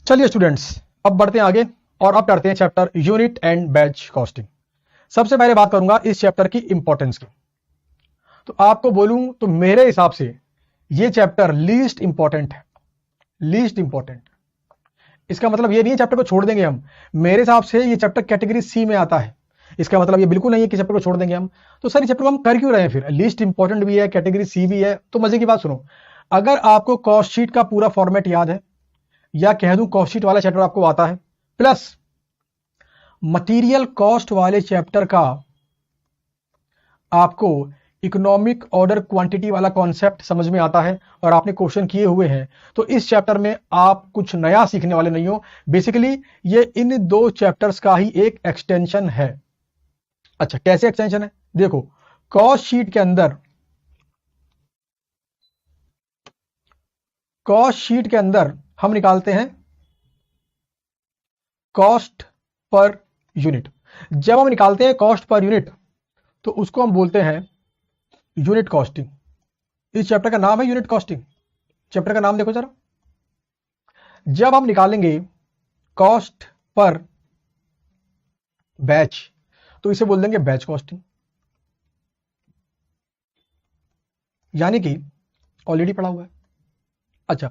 चलिए स्टूडेंट्स, अब बढ़ते हैं आगे और अब करते हैं chapter unit and batch costing. सबसे पहले बात करूंगा इस चैप्टर की इंपॉर्टेंस की। तो आपको बोलूं तो मेरे हिसाब से ये चैप्टर लीस्ट इंपॉर्टेंट है। लीस्ट इंपॉर्टेंट इसका मतलब ये नहीं है चैप्टर को छोड़ देंगे हम। मेरे हिसाब से ये चैप्टर कैटेगरी सी में आता है। इसका मतलब ये बिल्कुल नहीं है कि चैप्टर को छोड़ देंगे हम। तो सर ये चैप्टर को हम कर क्यों रहे हैं फिर? लीस्ट इंपॉर्टेंट भी है, कैटेगरी सी भी है। तो मजे की बात सुनो, अगर आपको कॉस्ट शीट का पूरा फॉर्मेट याद है, या कह दूं कॉस्ट शीट वाला चैप्टर आपको आता है, प्लस मटेरियल कॉस्ट वाले चैप्टर का आपको इकोनॉमिक ऑर्डर क्वांटिटी वाला कॉन्सेप्ट समझ में आता है और आपने क्वेश्चन किए हुए हैं, तो इस चैप्टर में आप कुछ नया सीखने वाले नहीं हो। बेसिकली ये इन दो चैप्टर्स का ही एक एक्सटेंशन है। अच्छा, कैसे एक्सटेंशन है? देखो, कॉस्ट शीट के अंदर हम निकालते हैं कॉस्ट पर यूनिट। जब हम निकालते हैं कॉस्ट पर यूनिट तो उसको हम बोलते हैं यूनिट कॉस्टिंग। इस चैप्टर का नाम है यूनिट कॉस्टिंग। चैप्टर का नाम देखो जरा। जब हम निकालेंगे कॉस्ट पर बैच तो इसे बोल देंगे बैच कॉस्टिंग। यानी कि ऑलरेडी पढ़ा हुआ है। अच्छा,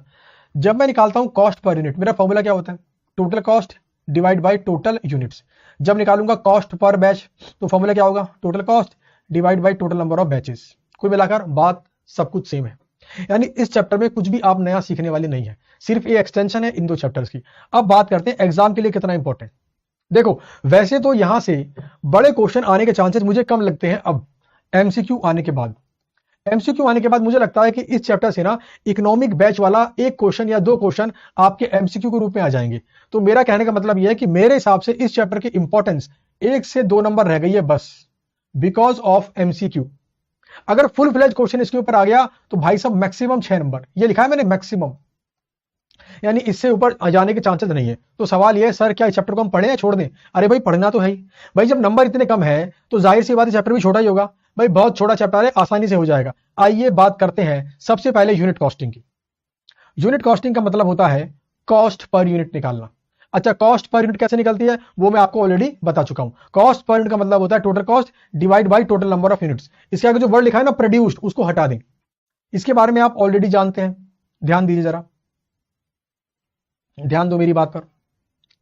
जब मैं निकालता हूं कॉस्ट पर यूनिट, मेरा फॉर्मूला क्या होता है? Total cost divide by total units. जब निकालूंगा कॉस्ट पर बैच तो फॉर्मूला क्या होगा? Total cost divide by total number of batches. कुल मिलाकर बात सब कुछ सेम है। यानी इस चैप्टर में कुछ भी आप नया सीखने वाले नहीं है, सिर्फ ये एक्सटेंशन है इन दो चैप्टर्स की। अब बात करते हैं एग्जाम के लिए कितना इंपॉर्टेंट। देखो, वैसे तो यहां से बड़े क्वेश्चन आने के चांसेस मुझे कम लगते हैं। अब एमसीक्यू आने के बाद मुझे लगता है कि इस चैप्टर से ना इकोनॉमिक बैच वाला एक क्वेश्चन या दो क्वेश्चन आपके एमसीक्यू के रूप में आ जाएंगे। तो मेरा कहने का मतलब यह है कि मेरे हिसाब से इस चैप्टर की इंपॉर्टेंस 1 से 2 नंबर रह गई है बस, बिकॉज ऑफ एमसीक्यू। अगर फुल फ्लेज क्वेश्चन इसके ऊपर आ गया तो भाई साहब मैक्सिमम 6 नंबर, ये लिखा है मैंने मैक्सिमम, यानी इससे ऊपर जाने के चांसेस नहीं है। तो सवाल ये है, सर क्या इस चैप्टर को हम पढ़ें या छोड़ दें? अरे भाई पढ़ना तो है ही भाई। जब नंबर इतने कम है तो जाहिर सी बात है चैप्टर भी छोटा ही होगा भाई। बहुत छोटा चैप्टर है, आसानी से हो जाएगा। आइए बात करते हैं सबसे पहले यूनिट कॉस्टिंग की। यूनिट कॉस्टिंग का मतलब होता है कॉस्ट पर यूनिट निकालना। अच्छा, कॉस्ट पर यूनिट कैसे निकलती है वो मैं आपको ऑलरेडी बता चुका हूं। कॉस्ट पर यूनिट का मतलब होता है total cost divide by total number of units. इसके आगे जो वर्ड लिखा है ना प्रोड्यूस्ड, उसको हटा दें। इसके बारे में आप ऑलरेडी जानते हैं, ध्यान दीजिए जरा, ध्यान दो मेरी बात पर।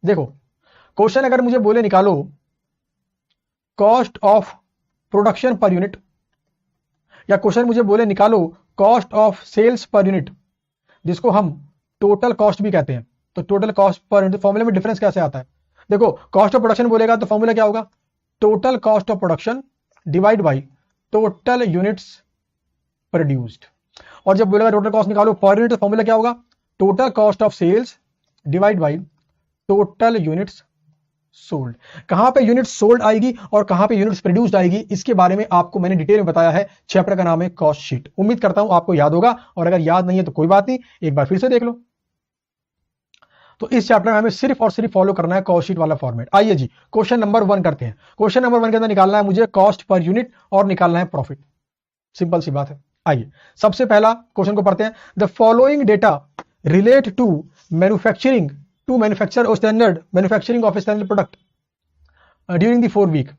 देखो, क्वेश्चन अगर मुझे बोले निकालो cost of production per unit, या क्वेश्चन मुझे बोले निकालो cost of sales per unit, जिसको हम टोटल कॉस्ट भी कहते हैं, तो टोटल कॉस्ट पर यूनिट फॉर्मूले में डिफरेंस कैसे आता है? देखो, कॉस्ट ऑफ प्रोडक्शन बोलेगा तो फॉर्मूला क्या होगा? Total cost of production divide by total units produced. और जब बोलेगा टोटल कॉस्ट निकालो पर यूनिट तो फॉर्मूला क्या होगा? Total cost of sales divide by total units sold. कहां पे यूनिट सोल्ड आएगी और कहां पे यूनिट्स प्रोड्यूस्ड आएगी, इसके बारे में आपको मैंने डिटेल में बताया है। चैप्टर का नाम है कॉस्ट शीट। उम्मीद करता हूं आपको याद होगा, और अगर याद नहीं है तो कोई बात नहीं, एक बार फिर से देख लो। तो इस चैप्टर में हमें सिर्फ और सिर्फ फॉलो करना है कॉस्ट शीट वाला फॉर्मेट। आइए जी, क्वेश्चन नंबर 1 करते हैं। क्वेश्चन नंबर 1 के अंदर निकालना है मुझे कॉस्ट पर यूनिट और निकालना है प्रॉफिट। सिंपल सी बात है। आइए सबसे पहला क्वेश्चन को पढ़ते हैं। The following data relate to manufacturing to manufacture और standard manufacturing of standard product during the 4 week.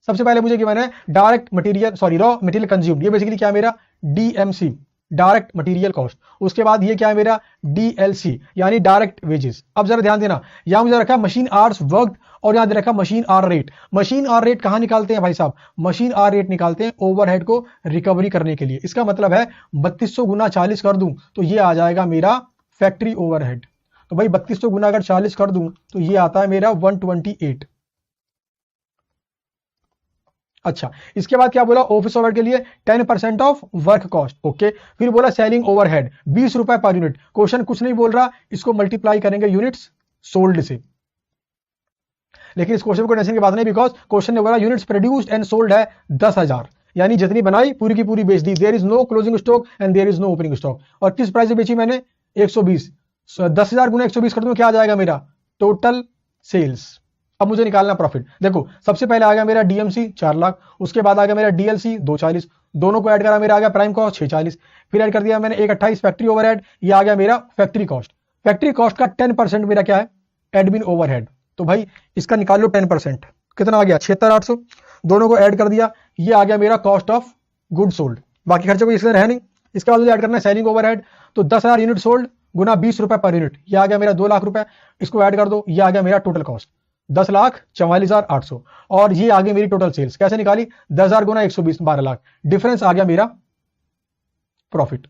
सबसे पहले मुझे गिवन है direct material, sorry raw material consumed. ये बेसिकली क्या है मेरा? DMC, direct material cost. उसके बाद ये क्या है मेरा? डीएलसी यानी डायरेक्ट वेजेस। अब जरा ध्यान देना, यहां मुझे रखा मशीन आवर्स वर्कड और यहां दे रखा machine hour rate. Machine hour rate कहां निकालते हैं भाई साहब? मशीन आवर रेट निकालते हैं ओवरहेड को रिकवरी करने के लिए। इसका मतलब है 3200 गुना 40 कर दूं तो ये आ जाएगा मेरा फैक्ट्री ओवरहेड। तो भाई 3200 गुना अगर 40 कर दूं तो ये आता है मेरा 128। अच्छा, इसके बाद क्या बोला? ऑफिस ओवरहेड के लिए 10% ऑफ वर्क कॉस्ट। ओके, फिर बोला सेलिंग ओवरहेड 20 रुपए पर यूनिट। क्वेश्चन कुछ नहीं बोल रहा, इसको मल्टीप्लाई करेंगे यूनिट्स सोल्ड से। लेकिन इस क्वेश्चन को टेंशन की बात नहीं, बिकॉज क्वेश्चन ने बोला यूनिट्स प्रोड्यूस्ड एंड सोल्ड है 10,000, यानी जितनी बनाई पूरी की पूरी बेच दी। There is no closing stock and there is no opening stock. और किस प्राइस से बेची मैंने? 120। 10,000 गुना 120 कर दूं क्या आ जाएगा मेरा? Total sales. अब मुझे निकालना प्रॉफिट। देखो, सबसे पहले आ गया मेरा डीएमसी 4 लाख, उसके बाद आ गया मेरा डीएलसी 240, दोनों को ऐड करा मेरा आ गया प्राइम कॉस्ट 640, फिर ऐड कर दिया मैंने 128 फैक्ट्री ओवरहेड, ये आ गया मेरा फैक्ट्री कॉस्ट। फैक्ट्री कॉस्ट का 10% मेरा क्या है, एडमिन ओवरहेड। तो भाई इसका निकाल लो 10%, कितना आ गया 76,800, दोनों को ऐड कर दिया, ये आ गया मेरा कॉस्ट ऑफ गुड सोल्ड। बाकी खर्चे कोई इसमें है नहीं। इसके बाद मुझे ऐड करना है सेलिंग ओवरहेड, तो 10,000 यूनिट सोल्ड गुना 20 रुपए पर यूनिट, ये आ गया मेरा 2 लाख रुपए। इसको ऐड कर दो, ये आ गया मेरा टोटल कॉस्ट 10,44,800, और ये आ गई मेरी टोटल सेल्स। कैसे निकाली, 10,000 गुना 120, 12 लाख। डिफरेंस आ गया मेरा प्रॉफिट।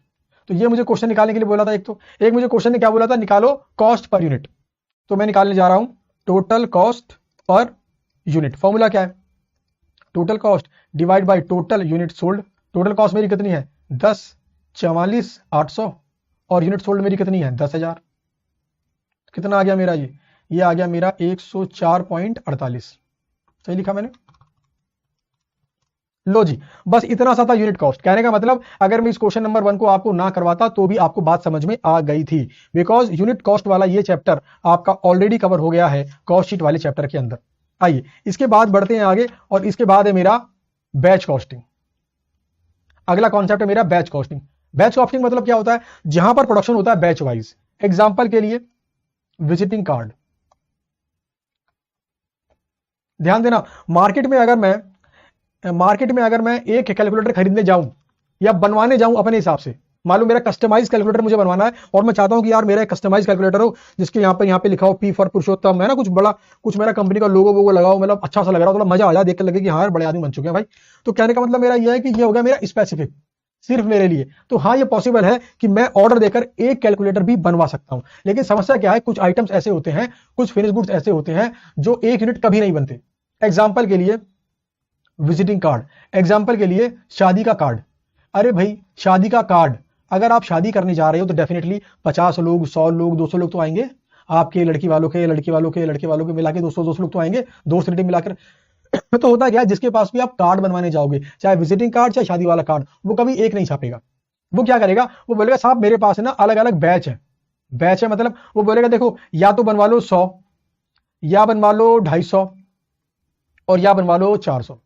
तो ये मुझे क्वेश्चन निकालने के लिए बोला था। एक मुझे क्वेश्चन ने क्या बोला था, निकालो कॉस्ट पर यूनिट। तो मैं निकालने जा रहा हूं total cost per unit. Formula क्या है, total cost divide by total unit sold. Total cost मेरी कितनी है 10,44,800, और यूनिट सोल्ड मेरी कितनी है 10,000। कितना आ गया मेरा, ये आ गया मेरा 104.48। सही लिखा मैंने। लो जी, बस इतना सा था यूनिट कॉस्ट। कहने का मतलब अगर मैं इस क्वेश्चन नंबर 1 को आपको ना करवाता तो भी आपको बात समझ में आ गई थी, बिकॉज यूनिट कॉस्ट वाला ये चैप्टर आपका ऑलरेडी कवर हो गया है कॉस्ट शीट वाले चैप्टर के अंदर। आइए इसके बाद बढ़ते हैं आगे, और इसके बाद है मेरा बैच कॉस्टिंग। अगला कॉन्सेप्ट है मेरा बैच कॉस्टिंग। बैच कॉस्टिंग मतलब क्या होता है, जहां पर प्रोडक्शन होता है बैच वाइज। एग्जांपल के लिए विजिटिंग कार्ड, ध्यान देना, मार्केट में अगर मैं एक कैलकुलेटर खरीदने जाऊं या बनवाने जाऊं अपने हिसाब से, मालूम मेरा कस्टमाइज कैलकुलेटर मुझे बनवाना है, और मैं चाहता हूं कि यार मेरा कस्टमाइज कैलकुलेटर हो जिसके यहाँ पे लिखा हो पी फॉर पुरुषोत्तम है ना, कुछ मेरा कंपनी का लोगो वोगो लगाओ, मतलब अच्छा सा लग रहा हो, थोड़ा मजा आ जाए, देख के लगे कि हाँ यार बड़े आदमी बन चुके हैं भाई। तो कहने का मतलब मेरा यह है कि ये हो गया मेरा स्पेसिफिक, सिर्फ मेरे लिए। तो हाँ, ये पॉसिबल है कि मैं ऑर्डर देकर एक कैलकुलेटर भी बनवा सकता हूं, लेकिन समस्या क्या है, कुछ आइटम्स ऐसे होते हैं, कुछ फिनिश गुड्स ऐसे होते हैं जो एक यूनिट कभी नहीं बनते। एग्जाम्पल के लिए विजिटिंग कार्ड, एग्जाम्पल के लिए शादी का कार्ड। अरे भाई शादी का कार्ड, अगर आप शादी करने जा रहे हो तो डेफिनेटली 50 लोग, 100 लोग, 200 लोग तो आएंगे आपके, लड़की वालों के मिला के 200 लोग तो आएंगे, दोस्त रिलेटिव मिलाकर। तो होता क्या है, जिसके पास भी आप कार्ड बनवाने जाओगे, चाहे विजिटिंग कार्ड चाहे शादी वाला कार्ड, वो कभी एक नहीं छापेगा। वो क्या करेगा, वो बोलेगा साहब मेरे पास है ना अलग अलग बैच है मतलब वो बोलेगा देखो या तो बनवा लो 100, या बनवा लो 250, और या बनवा लो 400।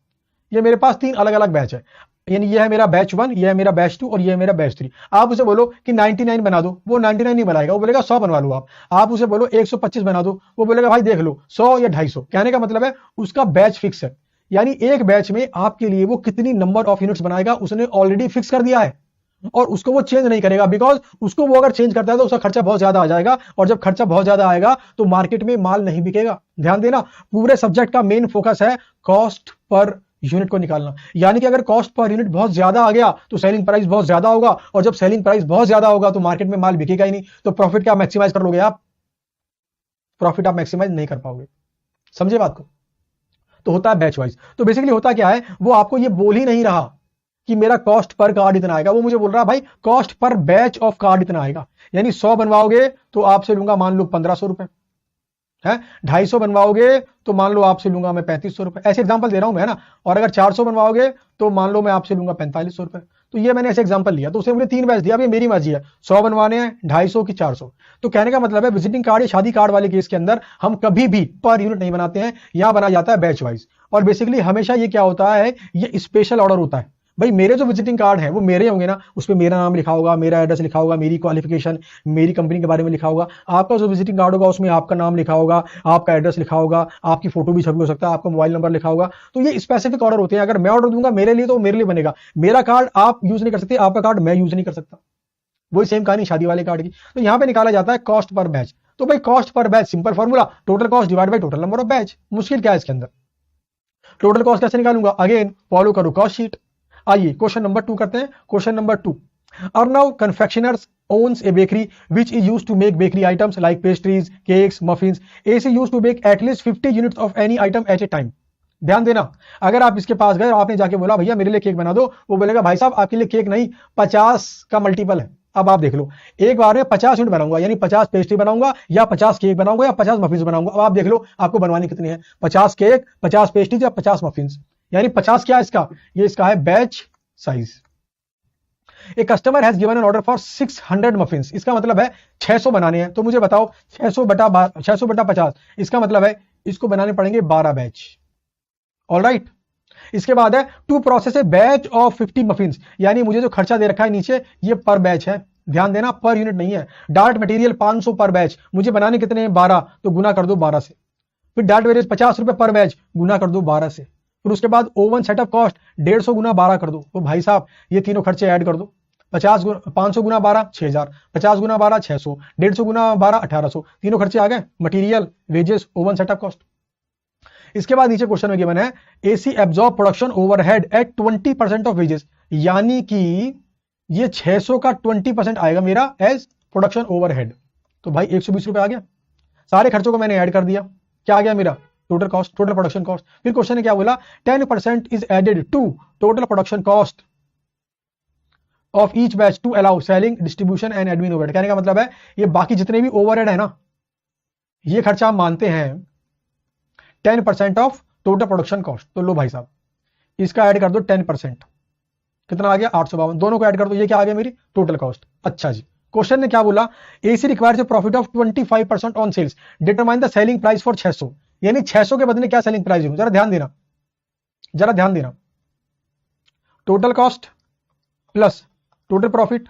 ये मेरे पास 3 अलग अलग बैच है, यानी ये है मेरा बैच 1, ये है मेरा बैच 2, और ये है मेरा बैच 3। आप उसे बोलो कि 99 बना दो, वो 99 नहीं बनाएगा, वो बोलेगा 100 बनवा लो आप उसे बोलो 125 बना दो, वो बोलेगा भाई देख लो 100 या 250। कहने का मतलब है उसका बैच फिक्स है, यानी एक बैच में आपके लिए वो कितनी नंबर ऑफ यूनिट्स बनाएगा उसने ऑलरेडी फिक्स कर दिया है, और उसको वो चेंज नहीं करेगा, बिकॉज उसको वो अगर चेंज करता है तो उसका खर्चा बहुत ज्यादा आ जाएगा, और जब खर्चा बहुत ज्यादा आएगा तो मार्केट में माल नहीं बिकेगा। ध्यान देना, पूरे सब्जेक्ट का मेन फोकस है कॉस्ट पर यूनिट को निकालना, यानी कि अगर कॉस्ट पर यूनिट बहुत ज्यादा आ गया तो सेलिंग प्राइस बहुत ज्यादा होगा, और जब सेलिंग प्राइस बहुत ज्यादा होगा तो मार्केट में माल बिकेगा ही नहीं, तो प्रॉफिट क्या मैक्सिमाइज कर लोगे आप, प्रॉफिट आप मैक्सिमाइज नहीं कर पाओगे। समझे बात को। तो होता है बैच वाइज। तो बेसिकली होता क्या है, वो आपको ये बोल ही नहीं रहा कि मेरा कॉस्ट पर कार्ड इतना आएगा, वो मुझे बोल रहा है भाई cost per batch of card इतना आएगा, यानी 100 बनवाओगे तो आपसे लूंगा मान लो 1500 रुपए है, 250 बनवाओगे तो मान लो आपसे लूंगा मैं 3500 रुपए, ऐसे एग्जांपल दे रहा हूं मैं ना, और अगर 400 बनवाओगे तो मान लो मैं आपसे लूंगा 4500 रुपए। तो ये मैंने ऐसे एग्जांपल लिया, तो उसने मुझे 3 बैच दिया, अब ये मेरी मर्जी है 100 बनवाने हैं, 250 की 400। तो कहने का मतलब है विजिटिंग कार्ड या शादी कार्ड वाले केस के अंदर हम कभी भी पर यूनिट नहीं बनाते हैं, यहां बनाया जाता है बैच वाइज। और बेसिकली हमेशा ये क्या होता है, ये स्पेशल ऑर्डर होता है। भाई मेरे जो विजिटिंग कार्ड है वो मेरे होंगे ना, उस पर मेरा नाम लिखा होगा, मेरा एड्रेस लिखा होगा, मेरी क्वालिफिकेशन, मेरी कंपनी के बारे में लिखा होगा। आपका जो विजिटिंग कार्ड होगा उसमें आपका नाम लिखा होगा, आपका एड्रेस लिखा होगा, आपकी फोटो भी छवि हो सकता है, आपका मोबाइल नंबर लिखा होगा। तो ये स्पेसिफिक ऑर्डर होते हैं, अगर मैं ऑर्डर दूंगा मेरे लिए तो मेरे लिए बनेगा, मेरा कार्ड आप यूज नहीं कर सकते, आपका कार्ड मैं यूज नहीं कर सकता। वही सेम कहानी शादी वाले कार्ड की। तो यहां पे निकाला जाता है कॉस्ट पर बैच। तो भाई cost per batch simple formula, total cost divide by total number of batch. मुश्किल क्या है इसके अंदर, टोटल कॉस्ट कैसे निकालूंगा, अगेन फॉलो करो कॉस्ट शीट। आइए क्वेश्चन नंबर 2 करते हैं। Question number 2, Arnav confectioners owns a bakery which is used to make bakery items like pastries, cakes, muffins. AC used to bake at least 50 units of any item at a time. ध्यान देना, अगर आप इसके पास गए और आपने जाके बोला भैया मेरे लिए केक बना दो, वो बोलेगा भाई साहब आपके लिए केक नहीं 50 का मल्टीपल है। अब आप देख लो, एक बार में 50 यूनिट बनाऊंगा, यानी 50 पेस्ट्री बनाऊंगा, या 50 केक बनाऊंगा, या 50 मफिन्स बनाऊंगा। अब आप देख लो आपको बनवानी कितनी है, 50 केक, 50 पेस्ट्रीज या 50 मफिन्स, यानी 50 क्या है इसका, ये इसका है batch size. A customer has given an order for 600 muffins, इसका मतलब है 600 बनाने हैं। तो मुझे बताओ 600 बटा 50, इसका मतलब है इसको बनाने पड़ेंगे 12 बैच। ऑलराइट, इसके बाद है to process a batch of 50 muffins, यानी मुझे जो खर्चा दे रखा है नीचे ये पर बैच है, ध्यान देना, पर यूनिट नहीं है। डार्ट मटेरियल 500 पर बैच, मुझे बनाने कितने हैं 12, तो गुना कर दो 12 से। फिर डार्ट वेरियस 50 रुपए पर बैच, गुना कर दो 12 से। फिर उसके बाद ओवन सेटअप कॉस्ट 150 गुना 12 कर दो। तो भाई साहब ये तीनों खर्चे ऐड कर दो। 500 गुना 12 6000, 50 गुना 12 600, 150 गुना 12 1800, तीनों खर्चे आ गए, material, wages, oven setup cost. इसके बाद नीचे क्वेश्चन में गिवन है AC absorb production overhead at 20% of wages, यानी कि ये 600 का 20% आएगा मेरा एज प्रोडक्शन ओवरहेड। तो भाई 120 रुपए आ गया। सारे खर्चों को मैंने ऐड कर दिया, क्या आ गया मेरा total cost, total production cost. फिर क्वेश्चन ने क्या बोला 10% is added to total production cost of each batch to allow selling, distribution and admin overhead. कहने का मतलब है ये बाकी जितने भी ओवरहेड है ना, ये खर्चा हम मानते हैं 10% ऑफ टोटल प्रोडक्शन कॉस्ट। तो लो भाई साहब इसका ऐड कर दो 10%, कितना आ गया 852, दोनों को ऐड कर दो, ये क्या आ गया मेरी टोटल कॉस्ट। अच्छा जी, क्वेश्चन ने क्या बोला AC requires a profit of 25% on sales, determine the selling price for 600, यानी 600 के बदले क्या सेलिंग प्राइस हो, जरा ध्यान देना, जरा ध्यान देना। Total cost plus total profit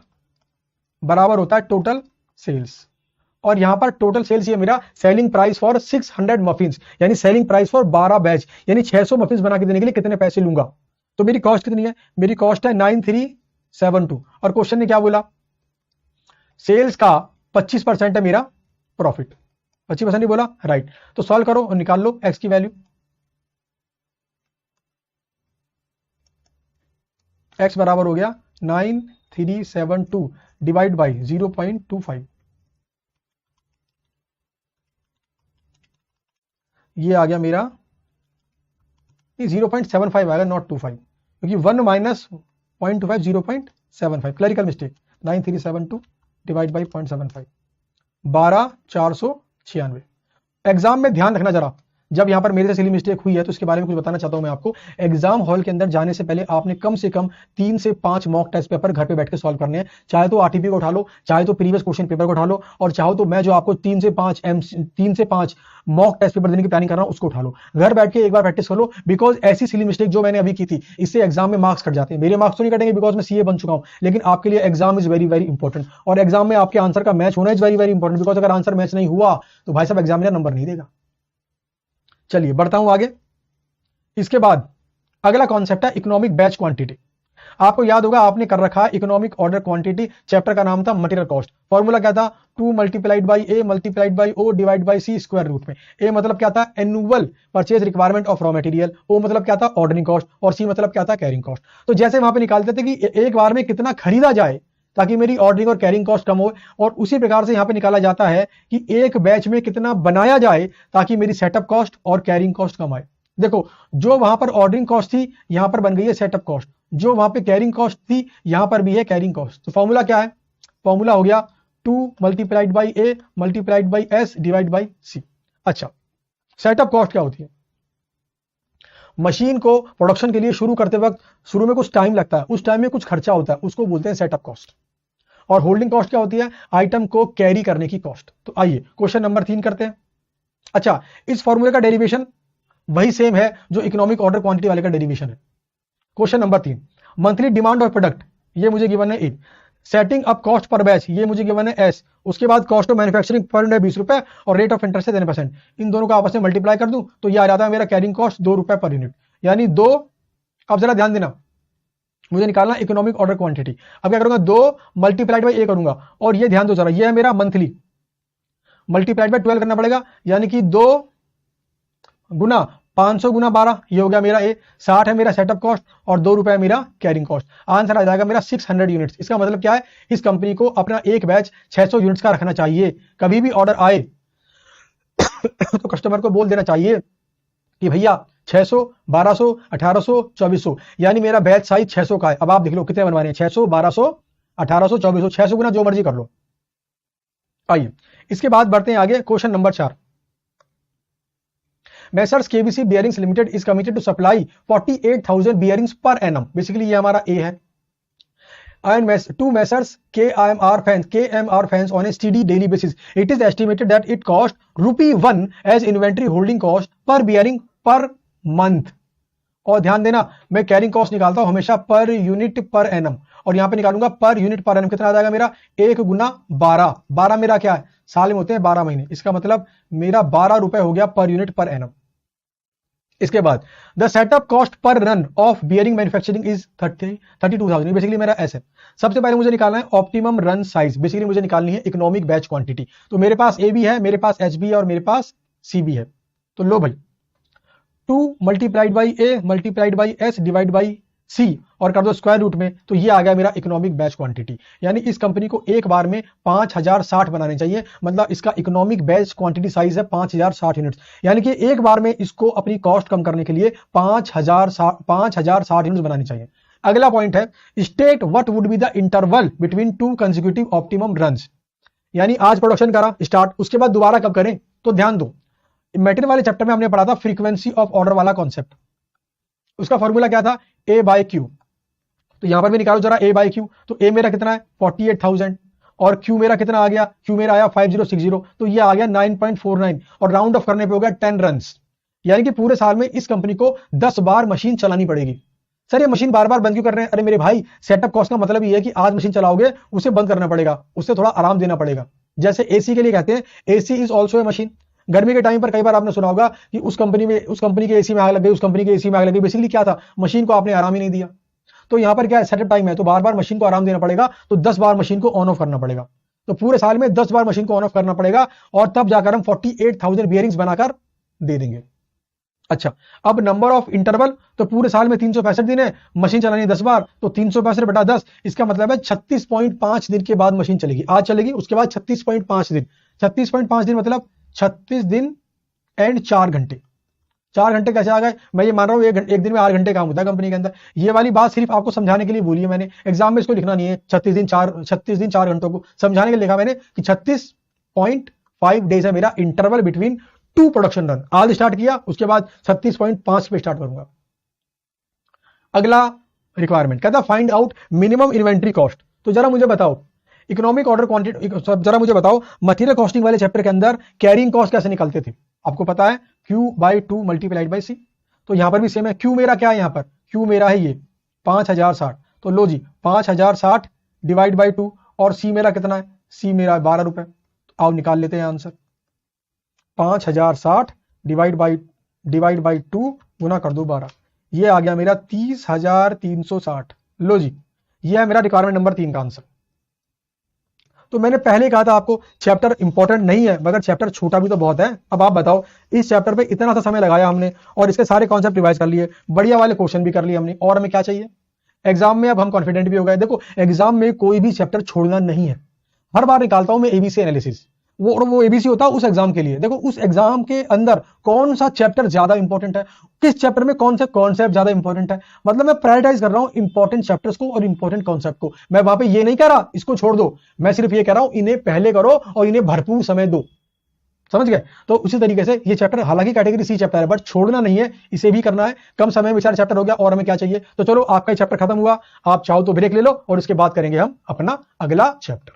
बराबर होता है टोटल सेल्स, और यहां पर टोटल सेल्स ये मेरा सेलिंग प्राइस फॉर 600 मफिन्स, यानी सेलिंग प्राइस फॉर 12 बैच, यानी 600 मफिन्स बना के देने के लिए कितने पैसे लूंगा। तो मेरी कॉस्ट कितनी है, मेरी कॉस्ट है 9372, और क्वेश्चन ने क्या बोला सेल्स का 25% है मेरा प्रॉफिट, 25% ही बोला, राइट। तो सॉल्व करो और निकाल लो एक्स की वैल्यू। एक्स बराबर हो गया 9372 डिवाइड बाई 0.25, ये आ गया मेरा 0.75 आएगा, नॉट 25, क्योंकि 1 minus 0.25 0.75, clerical mistake. 9372 divide by 0.75, 12496। Exam में ध्यान रखना जरा, जब यहां पर मेरे से सिली मिस्टेक हुई है तो इसके बारे में कुछ बताना चाहता हूं मैं आपको। एग्जाम हॉल के अंदर जाने से पहले आपने कम से कम 3 से 5 मॉक टेस्ट पेपर घर पे बैठ के सॉल्व करने हैं, चाहे तो आरटीपी को उठा लो, चाहे तो प्रीवियस क्वेश्चन पेपर को उठा लो, और चाहो तो मैं जो आपको 3 से 5 मॉक टेस्ट पेपर देने की प्लानिंग कर रहा हूं उसको उठा लो। घर बैठ के एक बार प्रैक्टिस कर लो, बिकॉज ऐसी सिली मिस्टेक जो मैंने अभी की थी इससे एग्जाम में मार्क्स कट जाते हैं। मेरे मार्क्स तो नहीं कटेंगे बिकॉज मैं सीए बन चुका हूं, लेकिन आपके लिए exam is very very important, और एग्जाम में आपके आंसर का मैच होना is very very important, because अगर आंसर मैच नहीं हुआ तो भाई साहब एग्जामिनर नंबर नहीं देगा। चलिए बढ़ता हूं आगे। इसके बाद अगला कॉन्सेप्ट है इकोनॉमिक बैच क्वांटिटी। आपको याद होगा आपने कर रखा इकोनॉमिक ऑर्डर क्वांटिटी, चैप्टर का नाम था मटेरियल कॉस्ट। फॉर्मूला क्या था 2 multiplied by A multiplied by O divide by C square root में। ए मतलब क्या था annual purchase requirement of raw material, O मतलब क्या था ऑर्डरिंग कॉस्ट, और सी मतलब क्या था कैरिंग कॉस्ट। तो जैसे वहां पे निकालते थे कि एक बार में कितना खरीदा जाए ताकि मेरी ऑर्डरिंग और कैरिंग कॉस्ट कम हो, और उसी प्रकार से यहां पे निकाला जाता है कि एक बैच में कितना बनाया जाए ताकि मेरी सेटअप कॉस्ट और कैरिंग कॉस्ट कम आए। देखो जो वहां पर ऑर्डरिंग कॉस्ट थी यहां पर बन गई है सेटअप कॉस्ट, जो वहां पे कैरिंग कॉस्ट थी यहां पर भी है कैरिंग कॉस्ट। तो फॉर्मूला क्या है, फॉर्मूला हो गया 2 multiplied by A multiplied by S divide by C. अच्छा, सेटअप कॉस्ट क्या होती है, मशीन को प्रोडक्शन के लिए शुरू करते वक्त शुरू में कुछ टाइम लगता है, उस टाइम में कुछ खर्चा होता है, उसको बोलते हैं सेटअप कॉस्ट। और होल्डिंग कॉस्ट क्या होती है, आइटम को कैरी करने की कॉस्ट। तो आइए क्वेश्चन नंबर 3 करते हैं। अच्छा, इस फॉर्मूले का डेरिवेशन वही सेम है जो इकोनॉमिक ऑर्डर क्वांटिटी वाले का डेरिवेशन है। Question number 3, monthly demand of product, ये मुझे गिवन है 1, setting up cost per batch, ये मुझे गिवन है एस, उसके बाद cost of manufacturing per unit 20 रुपए और रेट ऑफ इंटरेस्ट है 10%, इन दोनों को आपस में मल्टीप्लाई कर दूं तो ये आ जाता है मेरा कैरिंग कॉस्ट 2 रुपए पर यूनिट, यानी 2। अब जरा ध्यान देना, मुझे निकालना इकोनॉमिक ऑर्डर क्वांटिटी। अब क्या करूंगा 2 मल्टीप्लाइड बाई ए करूंगा, और ये ध्यान दो जरा, ये है मेरा मंथली, मल्टीप्लाइड बाई 12 करना पड़ेगा, यानी कि 2 गुना 500 गुना 12, ये हो गया मेरा ए। 60 है मेरा सेटअप कॉस्ट और 2 रुपए है मेरा कैरिंग कॉस्ट। आंसर आ जाएगा मेरा 600 यूनिट्स। इसका मतलब क्या है, इस कंपनी को अपना एक बैच 600 यूनिट्स का रखना चाहिए। कभी भी ऑर्डर आए तो कस्टमर को बोल देना चाहिए कि भैया 600, 1200, 1800, 2400, यानी मेरा बैच साइज 600 का है। अब आप देख लो कितने बनवाने हैं, 600, 1200, 1800, 2400, 600 गुना जो मर्जी कर लो। आइए इसके बाद बढ़ते हैं आगे। Question number 4, Messrs KBC Bearings Limited is committed to supply 48,000 bearings per annum. Basically ये हमारा A है। And to Messrs KMR fans on a steady daily basis. It is estimated that it cost ₹1 as inventory holding cost per bearing per month. और ध्यान देना मैं carrying cost निकालता हूं हमेशा पर यूनिट पर एनम, और यहां पे निकालूंगा पर यूनिट पर एनम, कितना आ जाएगा मेरा 1 गुना 12, 12 मेरा क्या है, साल में होते हैं 12 महीने, इसका मतलब मेरा 12 रुपए हो गया पर यूनिट पर एनम। इसके बाद the setup cost per run of bearing manufacturing is 32,000, basically मेरा एस है। सबसे पहले मुझे निकालना है ऑप्टिमम रन साइज, बेसिकली मुझे निकालनी है इकोनॉमिक बैच क्वांटिटी। तो मेरे पास ए बी है, मेरे पास एच बी है और मेरे पास सी बी है। तो लो भाई 2 multiplied by A multiplied by S divide by C और कर दो स्क्वायर रूट में, तो ये आ गया मेरा इकोनॉमिक बैच क्वांटिटी। यानी इस कंपनी को एक बार में 5060 बनाने चाहिए, मतलब इसका इकोनॉमिक बैच क्वांटिटी साइज है 5060 यूनिट्स। यानी कि एक बार में इसको अपनी कॉस्ट कम करने के लिए 5060 यूनिट्स बनानी चाहिए। अगला पॉइंट है state what would be the interval between 2 consecutive optimum runs. यानी आज प्रोडक्शन करा स्टार्ट, उसके बाद दोबारा कब करें, तो ध्यान दो मेटेरियल वाले चैप्टर में हमने पढ़ा था फ्रीक्वेंसी ऑफ ऑर्डर वाला कॉन्सेप्ट। उसका फॉर्मूला क्या था, ए बाय क्यू। तो यहां पर भी निकालो जरा ए बाय क्यू। तो ए मेरा कितना है 48,000 और क्यू मेरा कितना आ गया, क्यू मेरा आया 5060, तो ये आ गया 9.49 और राउंड ऑफ करने पे हो गया 10 रन। यानी कि पूरे साल में इस कंपनी को 10 बार मशीन चलानी पड़ेगी। सर ये मशीन बार बार बंद क्यों कर रहे हैं, अरे मेरे भाई सेटअप कॉस्ट का मतलब ये है कि आज मशीन चलाओगे उसे बंद करना पड़ेगा, उससे थोड़ा आराम देना पड़ेगा। जैसे एसी के लिए कहते हैं AC is also a machine. गर्मी के टाइम पर कई बार आपने सुना होगा कि उस कंपनी के एसी में आग लग गई, उस कंपनी के एसी में आग लग गई, बेसिकली क्या था, मशीन को आपने आराम ही नहीं दिया। तो यहां पर क्या है सेटअप टाइम है, तो बार बार मशीन को आराम देना पड़ेगा, तो 10 बार मशीन को ऑन ऑफ करना पड़ेगा। तो पूरे साल में 10 बार मशीन को ऑन ऑफ करना पड़ेगा और तब जाकर हम 48,000 बियरिंग्स बनाकर दे देंगे। अच्छा, अब नंबर ऑफ इंटरवल, तो पूरे साल में 365 दिन है, मशीन चलानी है 10 बार, तो 365 बटा 10, इसका मतलब है 36.5 दिन के बाद मशीन चलेगी। आज चलेगी, उसके बाद 36.5 दिन। 36.5 दिन मतलब 36 दिन एंड 4 घंटे। 4 घंटे कैसे आ गए, मैं ये मान रहा हूं एक दिन में 8 घंटे काम होता है कंपनी के अंदर। ये वाली बात सिर्फ आपको समझाने के लिए बोली है मैंने, एग्जाम में इसको लिखना नहीं है। 36 दिन 4 घंटों को समझाने के लिए लिखा मैंने कि 36.5 डेज है मेरा इंटरवल बिटवीन 2 प्रोडक्शन रन। आज स्टार्ट किया, उसके बाद 36.5 पे स्टार्ट करूंगा। अगला रिक्वायरमेंट कहता find out minimum inventory cost. तो जरा मुझे बताओ इकोनॉमिक ऑर्डर क्वांटिटी, जरा मुझे बताओ मटेरियल कॉस्टिंग वाले चैप्टर के अंदर कैरिंग कॉस्ट कैसे निकलते थे। आपको पता है Q/2 मल्टीप्लाइड बाई सी। तो यहां पर भी सेम है, Q मेरा क्या है, यहां पर Q मेरा है ये 5060। तो लो जी 5060 डिवाइड बाई 2 और C मेरा कितना है, C मेरा 12 रुपए। तो आओ निकाल लेते हैं आंसर। 5060 डिवाइड बाई 2 गुना कर दो 12, ये आ गया मेरा 30,360। लो जी ये है मेरा रिक्वायरमेंट नंबर 3 का आंसर। तो मैंने पहले कहा था आपको चैप्टर इंपॉर्टेंट नहीं है, मगर चैप्टर छोटा भी तो बहुत है। अब आप बताओ इस चैप्टर पे इतना सा समय लगाया हमने और इसके सारे कॉन्सेप्ट रिवाइज कर लिए, बढ़िया वाले क्वेश्चन भी कर लिए हमने, और हमें क्या चाहिए एग्जाम में। अब हम कॉन्फिडेंट भी हो गए। देखो एग्जाम में कोई भी चैप्टर छोड़ना नहीं है, हर बार निकालता हूं मैं एबीसी एनालिसिस, वो एबीसी होता है उस एग्जाम के लिए। देखो उस एग्जाम के अंदर कौन सा चैप्टर ज्यादा इंपॉर्टेंट है, किस चैप्टर में कौन सा कॉन्सेप्ट ज्यादा इंपॉर्टेंट है, मतलब मैं प्रायोरिटाइज कर रहा हूं इंपॉर्टेंट चैप्टर्स को और इंपॉर्टेंट कॉन्सेप्ट को। मैं वहां पे ये नहीं कह रहा इसको छोड़ दो, मैं सिर्फ ये कह रहा हूं इन्हें पहले करो और इन्हें भरपूर समय दो। समझ गए। तो उसी तरीके से ये चैप्टर हालांकि कैटेगरी सी चैप्टर है, बट छोड़ना नहीं है, इसे भी करना है। कम समय में 4 चैप्टर हो गया और हमें क्या चाहिए। तो चलो आपका चैप्टर खत्म हुआ, आप चाहो तो ब्रेक ले लो और उसके बाद करेंगे हम अपना अगला चैप्टर।